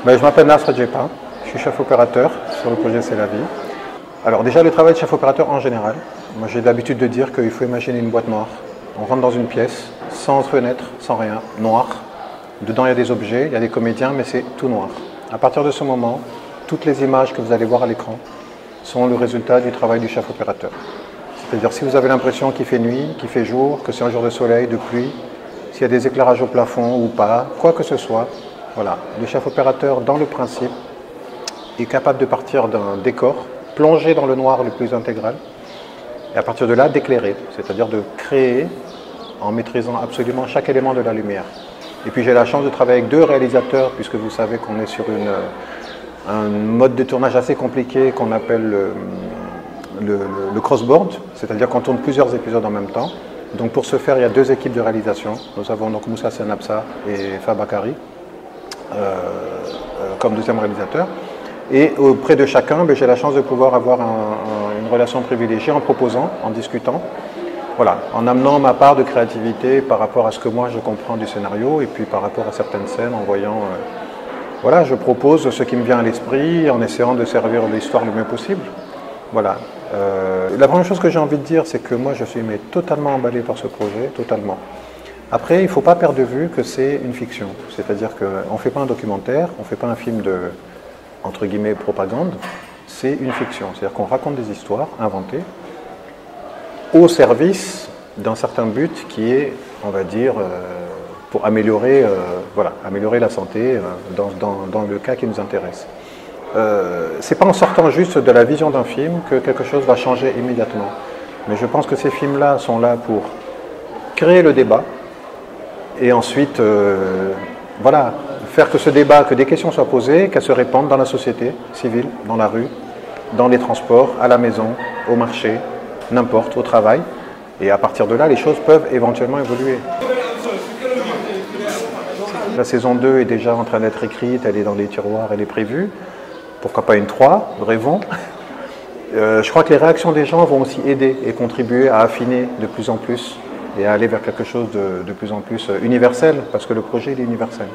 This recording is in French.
Je m'appelle Nasr Djepa, je suis chef opérateur sur le projet C'est la vie. Alors déjà le travail de chef opérateur en général, moi j'ai l'habitude de dire qu'il faut imaginer une boîte noire. On rentre dans une pièce, sans fenêtre, sans rien, noir. Dedans il y a des objets, il y a des comédiens, mais c'est tout noir. À partir de ce moment, toutes les images que vous allez voir à l'écran sont le résultat du travail du chef opérateur. C'est-à-dire si vous avez l'impression qu'il fait nuit, qu'il fait jour, que c'est un jour de soleil, de pluie, s'il y a des éclairages au plafond ou pas, quoi que ce soit, voilà. Le chef opérateur, dans le principe, est capable de partir d'un décor, plonger dans le noir le plus intégral, et à partir de là, d'éclairer, c'est-à-dire de créer en maîtrisant absolument chaque élément de la lumière. Et puis j'ai la chance de travailler avec 2 réalisateurs, puisque vous savez qu'on est sur un mode de tournage assez compliqué qu'on appelle le crossboard, c'est-à-dire qu'on tourne plusieurs épisodes en même temps. Donc pour ce faire, il y a 2 équipes de réalisation. Nous avons donc Moussa Senabsa et Fabakari comme 2e réalisateur. Et auprès de chacun, j'ai la chance de pouvoir avoir une relation privilégiée en proposant, en discutant, voilà, en amenant ma part de créativité par rapport à ce que moi je comprends du scénario et puis par rapport à certaines scènes, en voyant, voilà, je propose ce qui me vient à l'esprit en essayant de servir l'histoire le mieux possible. Voilà. La première chose que j'ai envie de dire, c'est que moi je suis totalement emballé par ce projet, totalement. Après, il ne faut pas perdre de vue que c'est une fiction, c'est-à-dire qu'on ne fait pas un documentaire, on ne fait pas un film de, entre guillemets, propagande, c'est une fiction, c'est-à-dire qu'on raconte des histoires inventées au service d'un certain but qui est, on va dire, pour améliorer, voilà, améliorer la santé dans le cas qui nous intéresse. C'est pas en sortant juste de la vision d'un film que quelque chose va changer immédiatement. Mais je pense que ces films-là sont là pour créer le débat et ensuite, voilà, faire que ce débat, que des questions soient posées, qu'elles se répandent dans la société civile, dans la rue, dans les transports, à la maison, au marché, n'importe, au travail. Et à partir de là, les choses peuvent éventuellement évoluer. La saison 2 est déjà en train d'être écrite, elle est dans les tiroirs, elle est prévue. Pourquoi pas une 3, rêvons. Je crois que les réactions des gens vont aussi aider et contribuer à affiner de plus en plus et à aller vers quelque chose de plus en plus universel, parce que le projet il est universel.